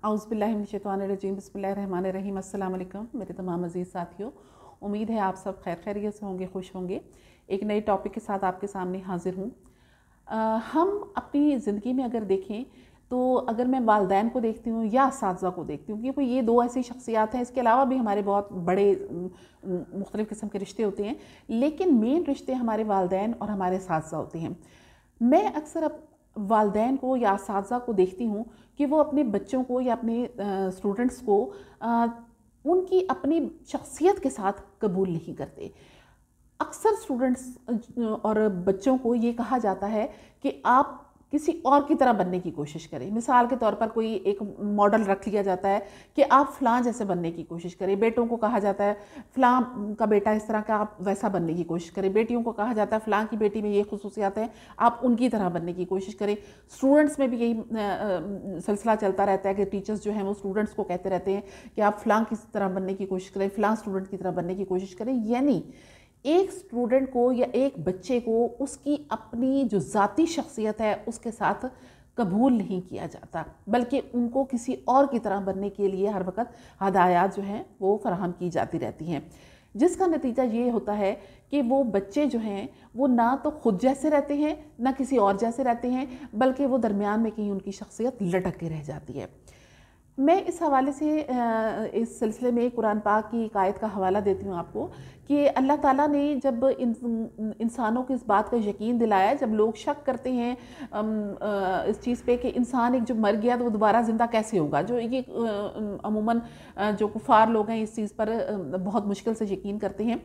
औज़ बिल्लाहि मिनश शैतानिर रजीम बिस्मिल्लाहिर रहमानिर रहीम। अस्सलाम वालेकुम मेरे तमाम अज़ीज़ साथियों, उम्मीद है आप सब खैरियत से होंगे, खुश होंगे। एक नए टॉपिक के साथ आपके सामने हाज़िर हूँ। हम अपनी ज़िंदगी में अगर देखें तो अगर मैं वालिदैन को देखती हूँ या असातिज़ा को देखती हूँ, क्योंकि ये दो ऐसी शख्सियात हैं, इसके अलावा भी हमारे बहुत बड़े मुख्तलिफ़ किस्म के रिश्ते होते हैं, लेकिन मेन रिश्ते हमारे वालिदैन और हमारे असातिज़ा होते हैं। मैं अक्सर अब वालिदैन को या असातिज़ा को देखती हूँ कि वो अपने बच्चों को या अपने स्टूडेंट्स को उनकी अपनी शख्सियत के साथ कबूल नहीं करते। अक्सर स्टूडेंट्स और बच्चों को ये कहा जाता है कि आप किसी और की तरह बनने की कोशिश करें। मिसाल के तौर पर कोई एक मॉडल रख लिया जाता है कि आप फ़लाँ जैसे बनने की कोशिश करें। बेटों को कहा जाता है फ़लाँ का बेटा इस तरह का, आप वैसा बनने की कोशिश करें। बेटियों को कहा जाता है फ़लाँ की बेटी में ये ख़ुसूसियात हैं, आप उनकी तरह बनने की कोशिश करें। स्टूडेंट्स में भी यही सिलसिला चलता रहता है कि टीचर्स जो हैं वो स्टूडेंट्स को कहते रहते हैं कि आप फ़लाँ की तरह बनने की कोशिश करें, फ़लाँ स्टूडेंट की तरह बनने की कोशिश करें। यानी एक स्टूडेंट को या एक बच्चे को उसकी अपनी जो ज़ाती शख्सियत है उसके साथ कबूल नहीं किया जाता, बल्कि उनको किसी और की तरह बनने के लिए हर वक्त हदायत जो हैं वो फराहम की जाती रहती हैं, जिसका नतीजा ये होता है कि वो बच्चे जो हैं वो ना तो खुद जैसे रहते हैं ना किसी और जैसे रहते हैं, बल्कि वो दरमियान में कहीं उनकी शख्सियत लटक के रह जाती है। मैं इस हवाले से इस सिलसिले में कुरान पाक की एक आयत का हवाला देती हूँ आपको कि अल्लाह ताला ने जब इंसानों को इस बात का यकीन दिलाया, जब लोग शक करते हैं इस चीज़ पे कि इंसान एक जो मर गया तो वो दोबारा ज़िंदा कैसे होगा, जो ये अमूमन जो कुफार लोग हैं इस चीज़ पर बहुत मुश्किल से यकीन करते हैं।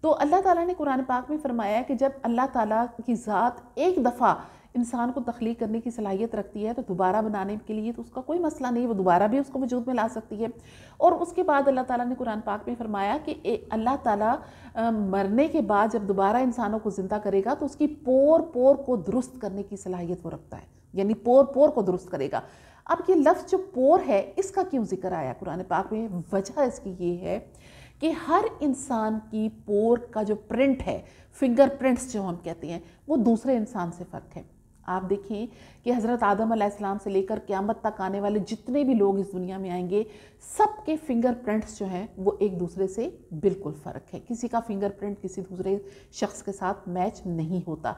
तो अल्लाह ताला ने कुरान पाक में फरमाया कि जब अल्लाह ताला की ज़ात एक दफ़ा इंसान को तख्लीक करने की सलाहियत रखती है तो दोबारा बनाने के लिए तो उसका कोई मसला नहीं, वो दोबारा भी उसको वजूद में ला सकती है। और उसके बाद अल्लाह ताला ने कुरान पाक में फरमाया कि अल्लाह ताला मरने के बाद जब दोबारा इंसानों को ज़िंदा करेगा तो उसकी पोर पोर को दुरुस्त करने की सलाहियत वो रखता है, यानी पोर पोर को दुरुस्त करेगा। अब ये लफ्ज़ जो पोर है इसका क्यों जिक्र आया कुरान पाक में? वजह इसकी ये है कि हर इंसान की पोर का जो प्रिंट है, फिंगर प्रिंट्स जो हम कहते हैं, वो दूसरे इंसान से फ़र्क है। आप देखें कि हज़रत आदम अलैहिस्सलाम से लेकर क़यामत तक आने वाले जितने भी लोग इस दुनिया में आएंगे, सबके फिंगर प्रिंट्स जो हैं वो एक दूसरे से बिल्कुल फ़र्क है। किसी का फिंगर प्रिंट किसी दूसरे शख्स के साथ मैच नहीं होता।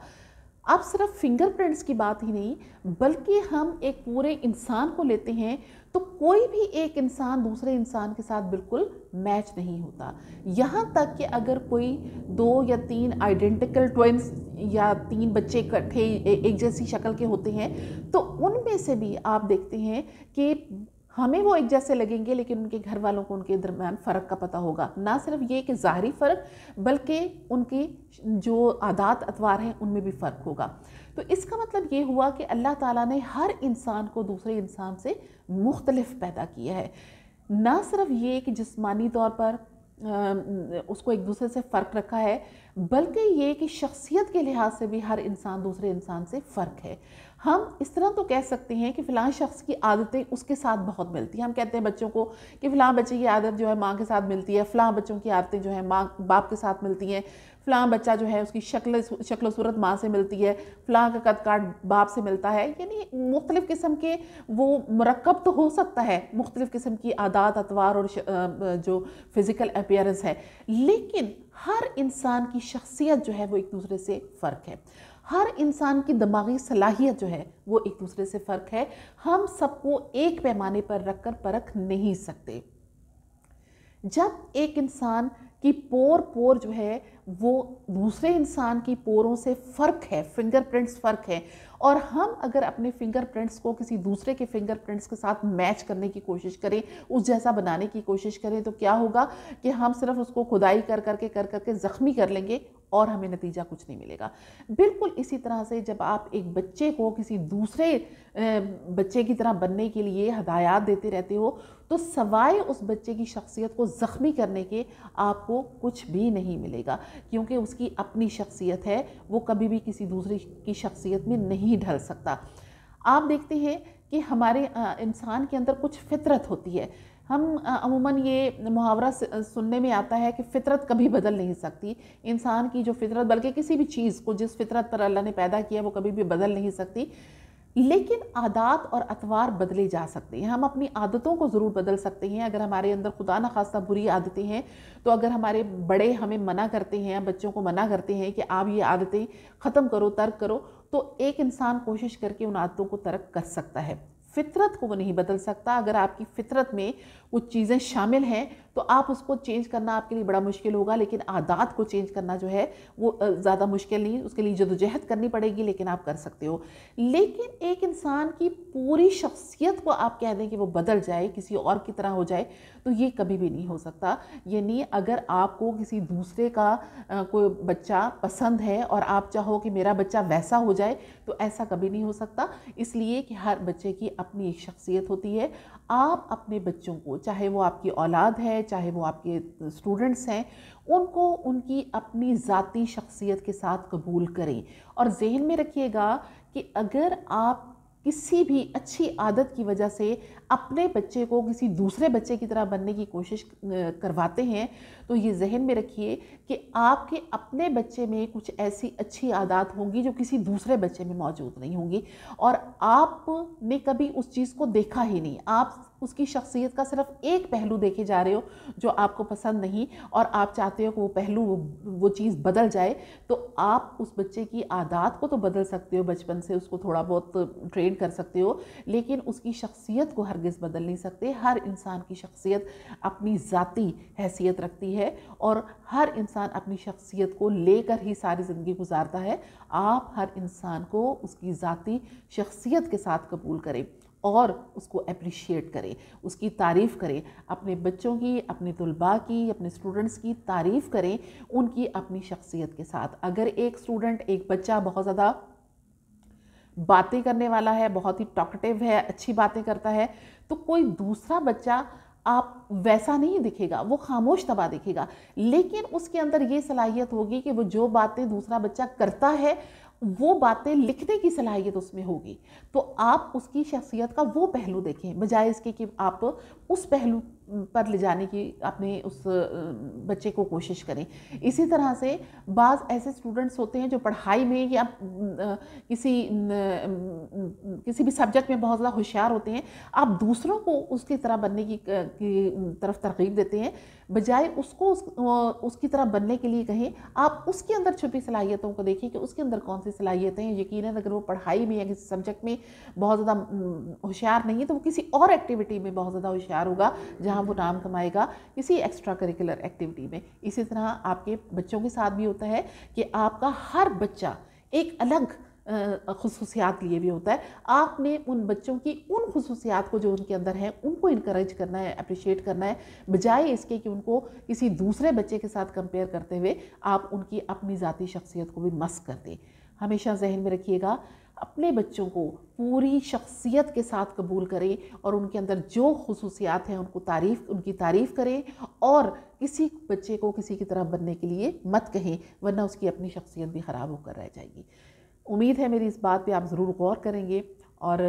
अब सिर्फ फिंगरप्रिंट्स की बात ही नहीं, बल्कि हम एक पूरे इंसान को लेते हैं तो कोई भी एक इंसान दूसरे इंसान के साथ बिल्कुल मैच नहीं होता। यहाँ तक कि अगर कोई 2 या 3 आइडेंटिकल ट्विन्स या 3 बच्चे इकट्ठे एक जैसी शक्ल के होते हैं तो उनमें से भी आप देखते हैं कि हमें वो एक जैसे लगेंगे, लेकिन उनके घर वालों को उनके दरमियान फ़र्क का पता होगा। ना सिर्फ ये कि ज़ाहरी फ़र्क, बल्कि उनकी जो आदात अतवार हैं उनमें भी फ़र्क होगा। तो इसका मतलब ये हुआ कि अल्लाह ताला ने हर इंसान को दूसरे इंसान से मुख्तलिफ पैदा किया है। ना सिर्फ ये कि जिस्मानी तौर पर उसको एक दूसरे से फ़र्क रखा है, बल्कि ये कि शख्सियत के लिहाज से भी हर इंसान दूसरे इंसान से फ़र्क है। हम इस तरह तो कह सकते हैं कि फ़लाँ शख्स की आदतें उसके साथ बहुत मिलती हैं। हम कहते हैं बच्चों को कि फ़लाँ बच्चे की आदत जो है माँ के साथ मिलती है, फ़लाँ बच्चों की आदतें जो है माँ बाप के साथ मिलती हैं, फ़लाँ बच्चा जो है उसकी शक्ल सूरत माँ से मिलती है, फ़लाँ का कद काठ बाप से मिलता है। यानी मुख्तलिफ़ किस्म के वो मरकब तो हो सकता है, मुख्तलिफ़ किस्म की आदात अतवार और जो फ़िज़िकल अपीयरेंस है, लेकिन हर इंसान की शख्सियत जो है वो एक दूसरे से फ़र्क है। हर इंसान की दिमागी सलाहियत जो है वो एक दूसरे से फ़र्क है। हम सबको एक पैमाने पर रखकर परख नहीं सकते। जब एक इंसान की पोर पोर जो है वो दूसरे इंसान की पोरों से फ़र्क है, फिंगरप्रिंट्स फ़र्क है, और हम अगर अपने फिंगरप्रिंट्स को किसी दूसरे के फिंगरप्रिंट्स के साथ मैच करने की कोशिश करें, उस जैसा बनाने की कोशिश करें, तो क्या होगा कि हम सिर्फ उसको खुदाई कर करके ज़ख्मी कर लेंगे और हमें नतीजा कुछ नहीं मिलेगा। बिल्कुल इसी तरह से जब आप एक बच्चे को किसी दूसरे बच्चे की तरह बनने के लिए हदायत देते रहते हो तो सवाए उस बच्चे की शख्सियत को ज़ख्मी करने के आपको कुछ भी नहीं मिलेगा, क्योंकि उसकी अपनी शख्सियत है, वो कभी भी किसी दूसरी की शख्सियत में नहीं ढल सकता। आप देखते हैं कि हमारे इंसान के अंदर कुछ फितरत होती है। हम अमूमन ये मुहावरा सुनने में आता है कि फ़ितरत कभी बदल नहीं सकती। इंसान की जो फ़ितरत, बल्कि किसी भी चीज़ को जिस फ़ितरत पर अल्लाह ने पैदा किया वो कभी भी बदल नहीं सकती। لیکن عادات اور اطوار بدلے جا سکتے ہیں. ہم اپنی عادتوں کو ضرور بدل سکتے ہیں. اگر ہمارے اندر خدا نخواستہ بری عادتیں ہیں تو اگر ہمارے بڑے ہمیں منع کرتے ہیں، بچوں کو منع کرتے ہیں کہ آپ یہ عادتیں ختم کرو، ترک کرو، تو ایک انسان کوشش کر کے ان عادتوں کو ترک کر سکتا ہے. فطرت کو وہ نہیں بدل سکتا. اگر آپ کی فطرت میں کچھ چیزیں شامل ہیں تو آپ اس کو چینج کرنا آپ کے لیے بڑا مشکل ہوگا، لیکن عادات کو چینج کرنا جو ہے وہ زیادہ مشکل نہیں. اس کے لیے جدوجہد کرنی پڑے گی، لیکن آپ کر سکتے ہو. لیکن ایک انسان کی پوری شخصیت کو آپ کہہ دیں کہ وہ بدل جائے، کسی اور کی طرح ہو جائے، تو یہ کبھی بھی نہیں ہو سکتا. یعنی اگر آپ کو کسی دوسرے کا کوئی بچہ پسند ہے اور آپ چاہو کہ میرا بچہ ویسا ہو جائے، تو ایسا کبھی نہیں ہو سکتا. اس لیے کہ ہر بچے کی اپنی ایک شخصیت ہوتی ہے. آپ اپنے بچوں کو، چاہے وہ آپ کی اولاد ہے، چاہے وہ آپ کے اسٹوڈنٹس ہیں، ان کو ان کی اپنی ذاتی شخصیت کے ساتھ قبول کریں. اور ذہن میں رکھیے گا کہ اگر آپ کسی بھی اچھی عادت کی وجہ سے اپنے بچے کو کسی دوسرے بچے کی طرح بننے کی کوشش کرواتے ہیں، تو یہ ذہن میں رکھیے کہ آپ کے اپنے بچے میں کچھ ایسی اچھی عادات ہوں گی جو کسی دوسرے بچے میں موجود نہیں ہوں گی، اور آپ نے کبھی اس چیز کو دیکھا ہی نہیں. آپ اس کی شخصیت کا صرف ایک پہلو دیکھے جا رہے ہو جو آپ کو پسند نہیں، اور آپ چاہتے ہو کہ وہ پہلو، وہ چیز بدل جائے. تو آپ اس بچے کی عادات کو تو بدل سکتے ہو، بچپن سے اس کو تھوڑا بہت ٹرین کر سکتے ہو، لیکن اس کی شخصیت کو ہرگز بدل نہیں سکتے. ہر انسان کی شخصیت اپنی ذاتی حیثیت رکھتی ہے، اور ہر انسان اپنی شخصیت کو لے کر ہی ساری زندگی گزارتا ہے. آپ ہر انسان کو اس کی ذاتی شخصیت کے ساتھ قبول کریں اور اس کو اپریشیٹ کریں، اس کی تعریف کریں. اپنے بچوں کی، اپنے طلباء کی، اپنے اسٹوڈنٹس کی تعریف کریں ان کی اپنی شخصیت کے ساتھ. اگر ایک اسٹوڈنٹ، ایک بچہ بہت زیادہ باتیں کرنے والا ہے، بہت ہی ٹاکٹیو ہے، اچھی باتیں کرتا ہے، تو کوئی دوسرا بچہ آپ ویسا نہیں دکھے گا، وہ خاموش طبع دکھے گا. لیکن اس کے اندر یہ صلاحیت ہوگی کہ وہ جو باتیں دوسرا بچہ کرتا ہے وہ باتیں لکھنے کی صلاحیت اس میں ہوگی. تو آپ اس کی شخصیت کا وہ پہلو دیکھیں بجائے اس کے کہ آپ اس پہلو پر لے جانے کی اپنے اس بچے کو کوشش کریں. اسی طرح سے بعض ایسے اسٹوڈنٹس ہوتے ہیں جو پڑھائی میں یا کسی بھی سبجیکٹ میں بہت زیادہ ہوشیار ہوتے ہیں. آپ دوسروں کو اس کی طرح بننے کی طرف ترغیب دیتے ہیں بجائے اس کو اس کی طرح بننے کے لیے کہیں. آپ اس کے اندر چھپی صلاحیتوں کو دیکھیں کہ اس کے اندر کون سی صلاحیتیں ہیں. یقیناً اگر وہ پڑھائی میں یا کسی سبجیکٹ میں بہت زیادہ ہوشیار نہیں ہے تو وہ کسی اور ایکٹیویٹی میں بہت زیادہ ہوشیار ہوگا جہاں وہ نام کمائے گا، کسی ایکسٹرا کریکولر ایکٹیویٹی میں. اسی طرح آپ کے بچوں کے ساتھ بھی ہوتا ہے کہ آپ کا ہر بچہ ایک الگ خصوصیات لیے بھی ہوتا ہے. آپ نے ان بچوں کی ان خصوصیات کو جو ان کے اندر ہیں ان کو انکریج کرنا ہے، اپریشیٹ کرنا ہے، بجائے اس کے کہ ان کو کسی دوسرے بچے کے ساتھ کمپیئر کرتے ہوئے آپ ان کی اپنی ذاتی شخصیت کو بھی مسخ کر دیں. ہمیشہ ذہن میں رکھیے گا اپنے بچوں کو پوری شخصیت کے ساتھ قبول کریں اور ان کے اندر جو خصوصیات ہیں ان کی تعریف کریں، اور کسی بچے کو کسی کی طرح بننے کے لیے مت کہیں، ورنہ اس کی اپنی شخصیت بھی خراب ہو کر رہ جائے گی. امید ہے میری اس بات پہ آپ ضرور غور کریں گے، اور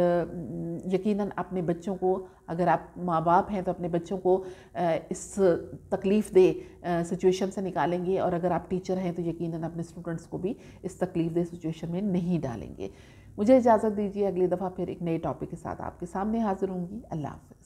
یقیناً اپنے بچوں کو، اگر آپ ماں باپ ہیں تو اپنے بچوں کو اس تکلیف دہ سچویشن سے نکالیں گے، اور اگر آپ ٹیچر ہیں تو یقیناً اپنے اسٹوڈنٹس کو بھی اس تکلیف دہ سچویشن میں نہیں ڈالیں گے. مجھے اجازت دیجیے، اگلی دفعہ پھر ایک نئے ٹاپک کے ساتھ آپ کے سامنے حاضر ہوں گی. اللہ حافظ.